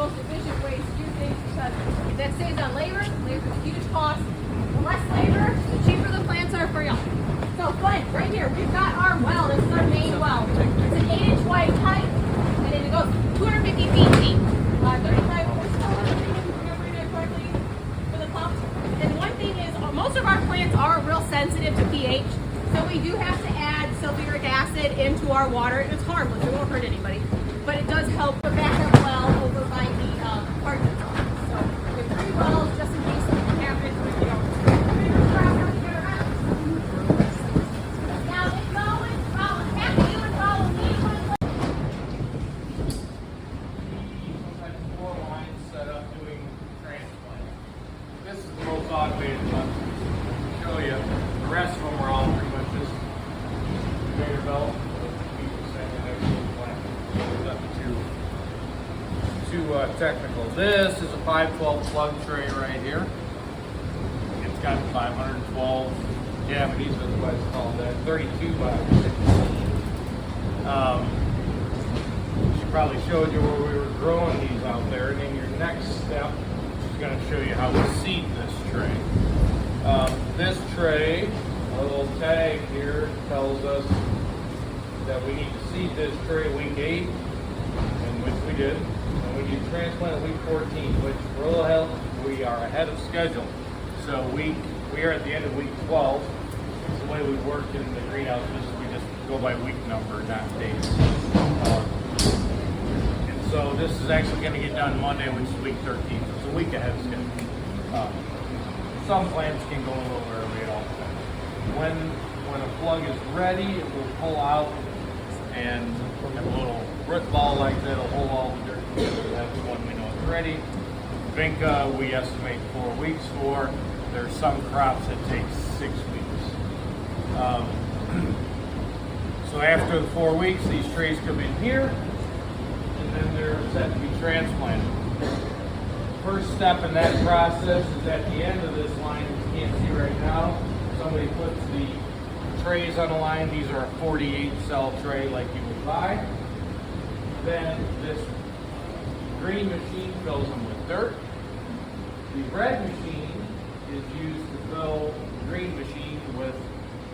most efficient ways to do things because that saves on labor. Labor is a huge cost. The less labor, the cheaper the plants are for y'all. So Glenn, right here, we've got our well. This is our main well. It's an 8-inch wide pipe, and then it goes 250 feet deep. 35 horsepower, if I'm remembering that correctly, for the pump. And one thing is, most of our plants are real sensitive to pH, so we do have to add sulfuric acid into our water. It's harmless, it won't hurt anybody, but it does help the backup well over by the partner. So we have 3 wells just in case something happens. Now it's always follow, after you and follow me. Sometimes 4 lines set up doing transplants. This is the most automated one. I'll show you. The rest of them are all pretty much just conveyor belt. Too technical. This is a 512 plug tray right here. It's got 512 cavities, that's why it's called that. 32 by 16. She probably showed you where we were growing these out there, and in your next step, she's going to show you how we seed this tray. This tray, a little tag here, tells us that we need to seed this tray week 8, and which we did. And we need to transplant at week 14, which we're a little ahead. We are ahead of schedule. So we are at the end of week 12. It's the way we work in the greenhouse. We just go by week number, not days. And so this is actually going to get done Monday, which is week 13. So it's a week ahead of schedule. Some plants can go a little early at all times. When a plug is ready, it will pull out and have a little root ball like that. It'll hold all the dirt together. That's when we know it's ready. Vinca, we estimate 4 weeks for. There's some crops that take 6 weeks. So after the 4 weeks, these trays come in here, and then they're set to be transplanted. First step in that process is at the end of this line, which you can't see right now. Somebody puts the trays on the line. These are a 48 cell tray like you would buy. Then this green machine fills them with dirt. The red machine is used to fill the green machine with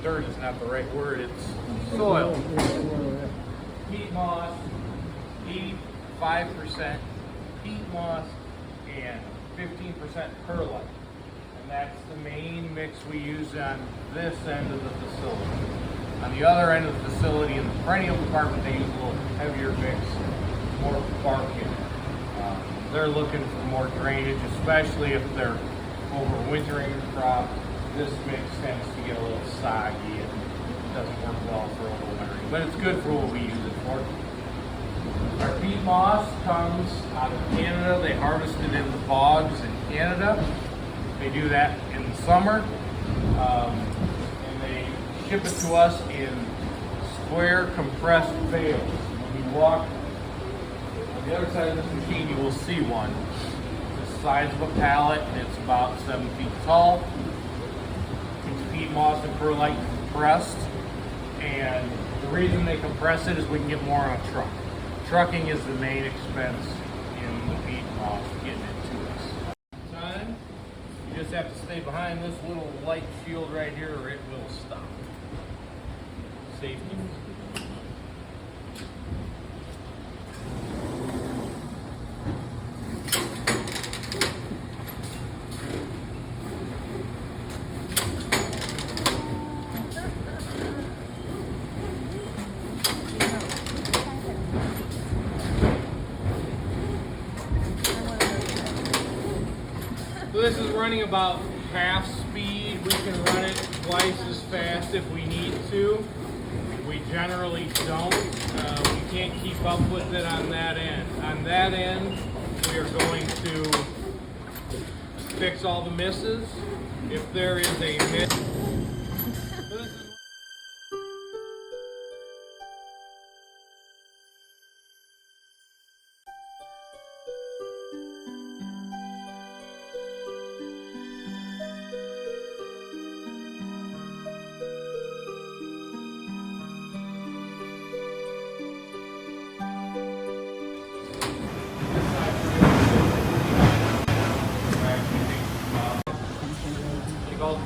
dirt. Is not the right word, it's soil. Peat moss, 85% peat moss, and 15% perlite. And that's the main mix we use on this end of the facility. On the other end of the facility, in the perennial department, they use a little heavier mix, more bark in it. They're looking for more drainage, especially if they're overwintering the crop. This mix tends to get a little soggy and doesn't work well for overwintering, but it's good for what we use it for. Our peat moss comes out of Canada. They harvest it in the bogs in Canada. They do that in the summer, and they ship it to us in square compressed bales. When you walk on the other side of this machine, you will see one. It's the size of a pallet, and it's about 7 feet tall. It's peat moss and perlite compressed, and the reason they compress it is we can get more on a truck. Trucking is the main expense in the peat moss, getting it to us. Time, you just have to stay behind this little light shield right here or it will stop. Safety. So this is running about half speed. We can run it twice as fast if we need to. We generally don't. We can't keep up with it on that end. On that end, we are going to fix all the misses. If there is a miss,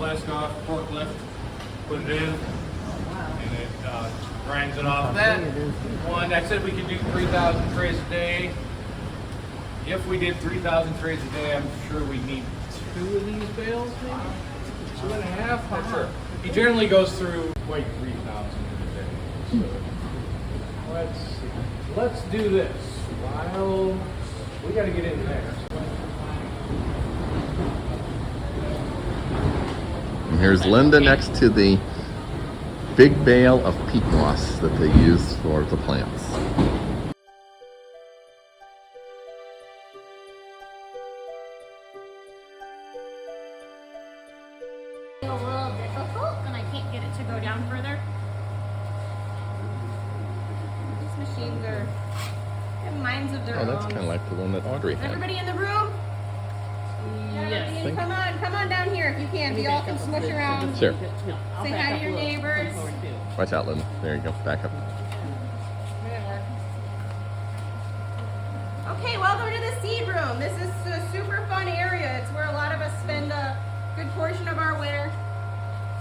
flask off, forklift, put it in, and it grinds it off. That one, I said we could do 3,000 trays a day. If we did 3,000 trays a day, I'm sure we'd need 2 of these bales, maybe 2.5. Not sure. He generally goes through quite 3,000 a day. So let's see. Let's do this. While we got to get in there. And here's Linda next to the big bale of peat moss that they use for the plants. A little difficult, and I can't get it to go down further. These machines are they have minds of their Oh, own. that's kind of like the one that Audrey had. Everybody in the room? Yes. Think- Come on down here if you can. We all can smush around. Sure. Say hi to your neighbors. Watch out, Linda. There you go. Back up. Okay, welcome to the seed room. This is a super fun area. It's where a lot of us spend a good portion of our winter.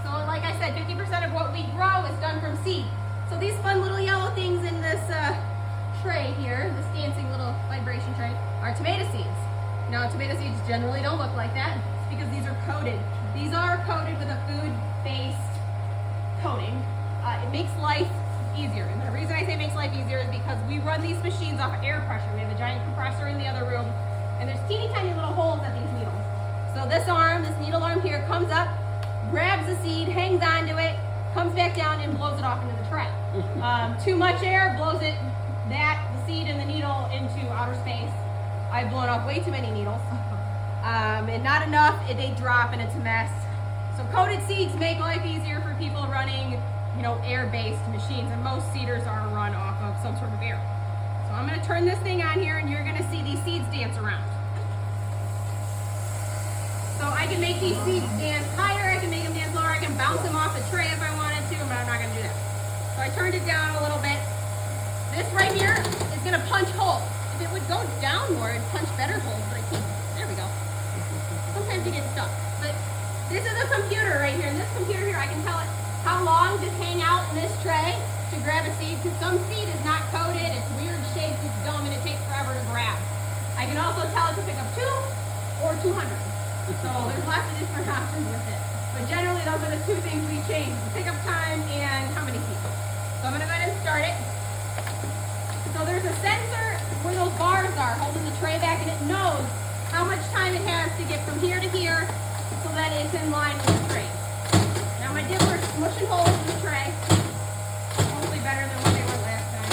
So like I said, 50% of what we grow is done from seed. So these fun little yellow things in this tray here, this dancing little vibration tray, are tomato seeds. Now tomato seeds generally don't look like that. It's because these are coated. These are coated with a food-based coating. It makes life easier. And the reason I say it makes life easier is because we run these machines off air pressure. We have a giant compressor in the other room, and there's teeny tiny little holes at these needles. So this arm, this needle arm here, comes up, grabs the seed, hangs onto it, comes back down and blows it off into the tray. Too much air blows it, the seed and the needle into outer space. I've blown off way too many needles. And not enough, they drop and it's a mess. So coated seeds make life easier for people running, air-based machines, and most seeders are run off of some sort of air. So I'm gonna turn this thing on here and you're gonna see these seeds dance around. So I can make these seeds dance higher, I can make them dance lower, I can bounce them off the tray if I wanted to, but I'm not gonna do that. So I turned it down a little bit. This right here is gonna punch holes. If it would go down more, it'd punch better holes, but I can't. There we go. Sometimes you get stuck. But this is a computer right here, and this computer here, I can tell it how long to hang out in this tray to grab a seed, because some seed is not coated, it's weird shaped, it's dumb, and it takes forever to grab. I can also tell it to pick up 2 or 200. So there's lots of different options with it. But generally, those are the 2 things we change, the pickup time and how many seeds. So I'm gonna go ahead and start it. So there's a sensor where those bars are holding the tray back, and it knows how much time it has to get from here to here so that it's in line with the tray. Now my dibbler's smushing holes in the tray. Hopefully better than what they were last time.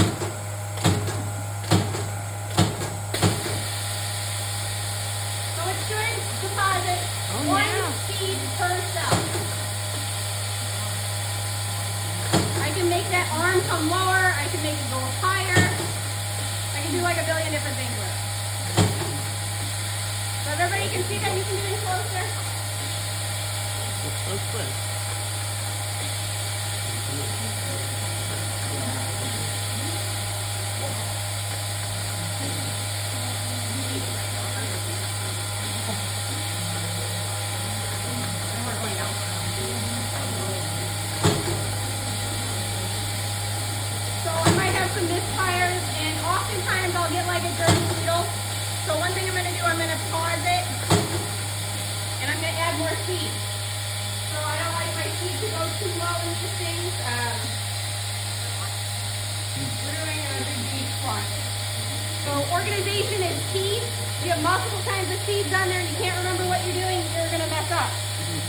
So it should deposit 1 seed per cell. I can make that arm come lower, I can make it go up higher. I can do like a billion different things with it. So if everybody can see that, you can get in closer. And we're going down. So I might have some misfires, and oftentimes I'll get like a dirty needle. So one thing I'm going to do, I'm going to pause it, and I'm going to add more seed. So I don't like my seed to go too low in these things. We're doing a big beach plot. So organization is key. If you have multiple kinds of seeds on there and you can't remember what you're doing, you're going to mess up.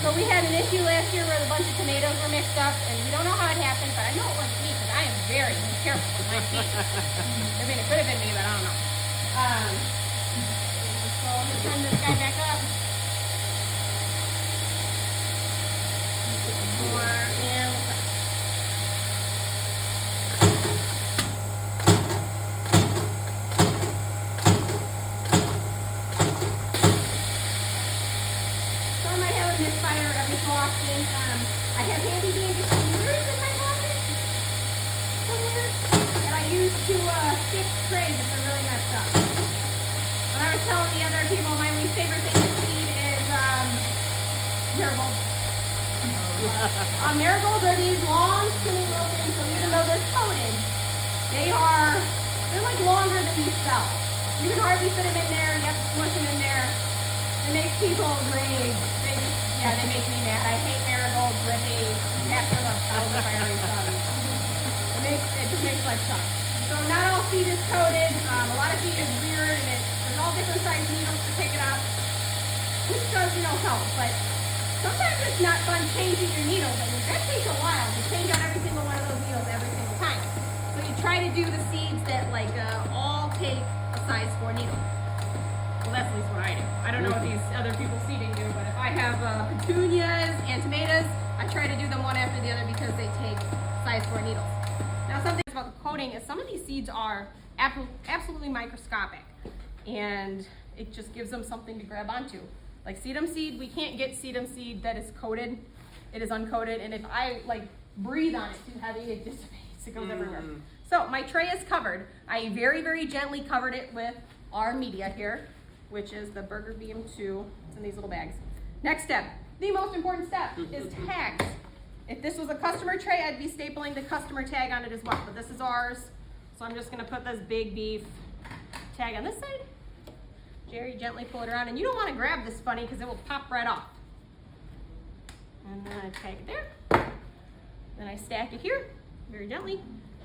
So we had an issue last year where a bunch of tomatoes were mixed up, and we don't know how it happened, but I know it wasn't me because I am very careful with my seeds. I mean, it could have been me, but I don't know. So I'm going to turn this guy back up. More, and so I might have a misfire every so often. I have handy dandy computers in my pocket somewhere that I use to fix trays if they're really messed up. When I was telling the other people, my least favorite thing to feed is terrible. Marigolds are these long, skinny little things, so even though they're coated, they're like longer than these cells. You can hardly fit them in there, you have to smush them in there. It makes people rage. They make me mad. I hate marigolds with a passion of fiery sun. It just makes life suck. So not all seed is coated. A lot of seed is weird, and there's all different size needles to pick it up, which does, help. But sometimes it's not fun changing your needles. I mean, that takes a while to change out every single one of those needles every single time. So you try to do the seeds that all take a size 4 needle. Well, that's at least what I do. I don't know what these other people seeding do, but if I have petunias and tomatoes, I try to do them one after the other because they take size 4 needles. Now, something about the coating is some of these seeds are absolutely microscopic, and it just gives them something to grab onto. Like sedum seed, we can't get sedum seed that is coated. It is uncoated, and if I breathe on it too heavy, it dissipates. It goes everywhere. So my tray is covered. I very, very gently covered it with our media here, which is the Burger Beam 2. It's in these little bags. Next step, the most important step, is tags. If this was a customer tray, I'd be stapling the customer tag on it as well, but this is ours. So I'm just gonna put this big beef tag on this side. Jerry, gently pull it around, and you don't wanna grab this funny because it will pop right off. And then I tag it there. Then I stack it here, very gently.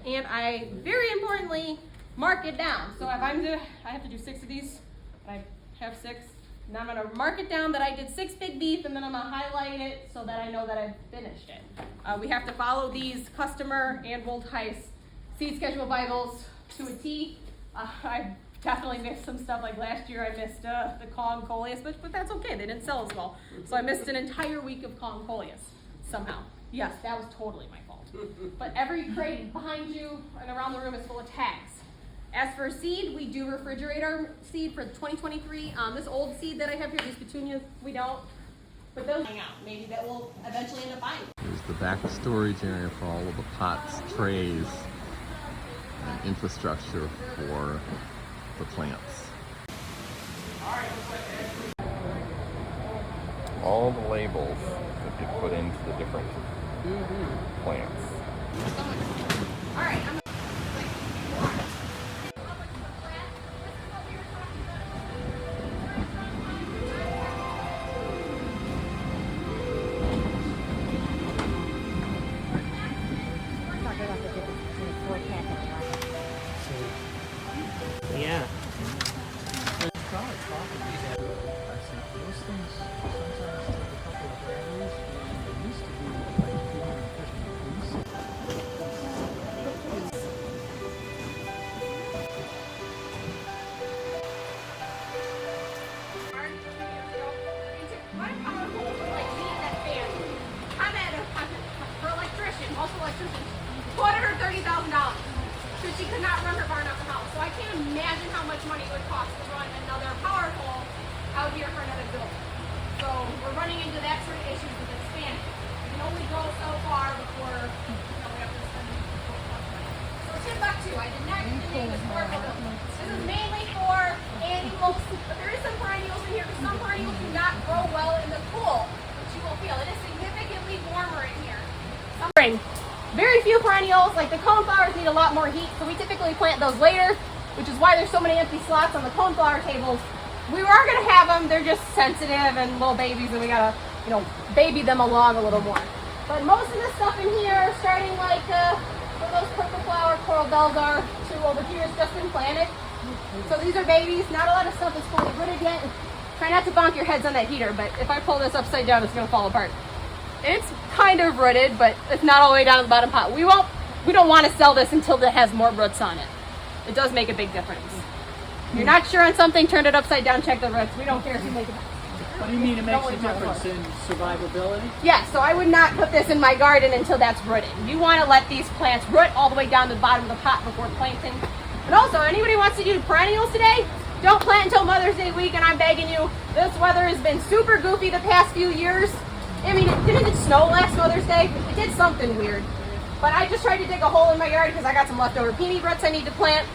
And I, very importantly, mark it down. So if I have to do 6 of these, I have 6. Now I'm gonna mark it down that I did 6 big beef, and then I'm gonna highlight it so that I know that I've finished it. We have to follow these customer and Woldhuis seed schedule Bibles to a T. I definitely missed some stuff. Like last year I missed the Calm Coleus, but that's okay, they didn't sell as well. So I missed an entire week of Calm Coleus somehow. Yes, that was totally my fault. But every crate behind you and around the room is full of tags. As for seed, we do refrigerate our seed for 2023. This old seed that I have here, these petunias, we don't. But those hang out. Maybe that will eventually end up buying. Here's the back storage area for all of the pots, trays, and infrastructure for the plants. All the labels that get put into the different plants. All right. Yeah. $430,000. So she could not run her barn out the house. So I can't imagine how much money it would cost to run another power pole out here for another building. So we're running into that sort of issues with expansion. We can only go so far before we have to spend money. So Timbuktu, I did not name this for building. This is mainly for annuals, but there is some perennials in here because some perennials do not grow well in the pool, which you will feel. It is significantly warmer in here. Spring. Very few perennials, like the coneflowers, need a lot more heat, so we typically plant those later, which is why there's so many empty slots on the coneflower tables. We are going to have them, they're just sensitive and little babies, and we got to, baby them along a little more. But most of the stuff in here, starting like where those purple flower coral bells are, to over here, has just been planted. So these are babies, not a lot of stuff is fully rooted yet. Try not to bonk your heads on that heater, but if I pull this upside down, it's going to fall apart. It's kind of rooted, but it's not all the way down to the bottom pot. We don't want to sell this until it has more roots on it. It does make a big difference. If you're not sure on something, turn it upside down, check the roots. We don't care if you make it. What do you mean it makes a difference in survivability? Yeah, so I would not put this in my garden until that's rooted. You want to let these plants root all the way down to the bottom of the pot before planting. And also, anybody wants to do perennials today, don't plant until Mother's Day week, and I'm begging you. This weather has been super goofy the past few years. I mean, didn't it snow last Mother's Day? It did something weird. But I just tried to dig a hole in my yard because I got some leftover peony roots I need to plant.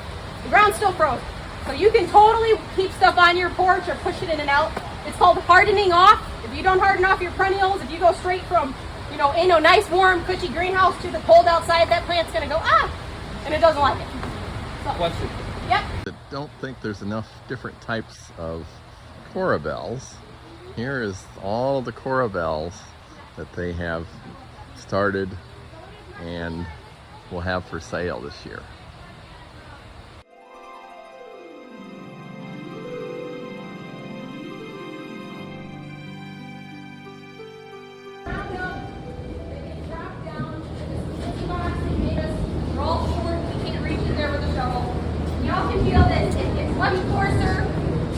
The ground's still frozen. So you can totally keep stuff on your porch or push it in and out. It's called hardening off. If you don't harden off your perennials, if you go straight from, in a nice, warm, cushy greenhouse to the cold outside, that plant's gonna go, and it doesn't like it. So, Question. yep. I don't think there's enough different types of corabels. Here is all the corabels that they have started and will have for sale this year. Y'all can feel that it's much coarser.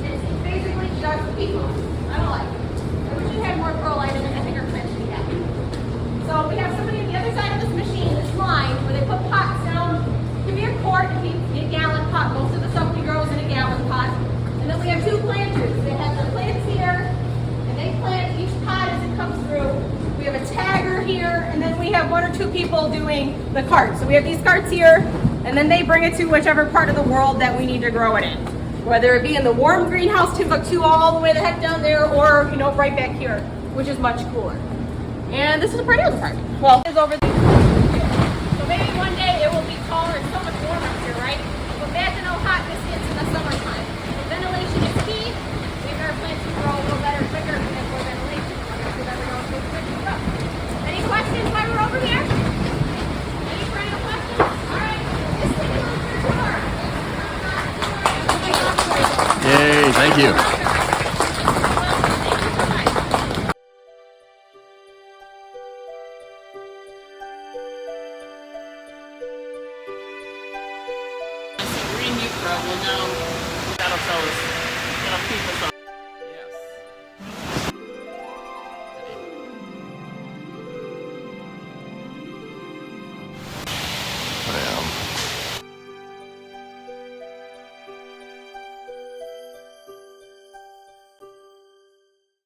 It's basically just peat moss. I don't like it. I wish it had more perlite in it. I think our plants should be happy. So we have somebody on the other side of this machine, this line, where they put pots down. It can be a quart, it can be a gallon pot. Most of the stuff we grow is in a gallon pot. And then we have two planters. They have the plants here, and they plant each pot as it comes through. We have a tagger here, and then we have one or two people doing the carts. So we have these carts here, and then they bring it to whichever part of the world that we need to grow it in. Whether it be in the warm greenhouse, Timbuktu all the way the heck down there, or right back here, which is much cooler. And this is the perennials department. Well, it's over there. So maybe one day it will be taller and so much warmer up here, right? But imagine how hot this gets in the summertime. So ventilation is key. Make our plants grow a little better, quicker, and have more ventilation. So that we don't get quick to grow. Any questions while we're over here? Any perennial questions? All right. Just take a look at your tour. Yay, thank you. Green meat crop will now, that'll tell us,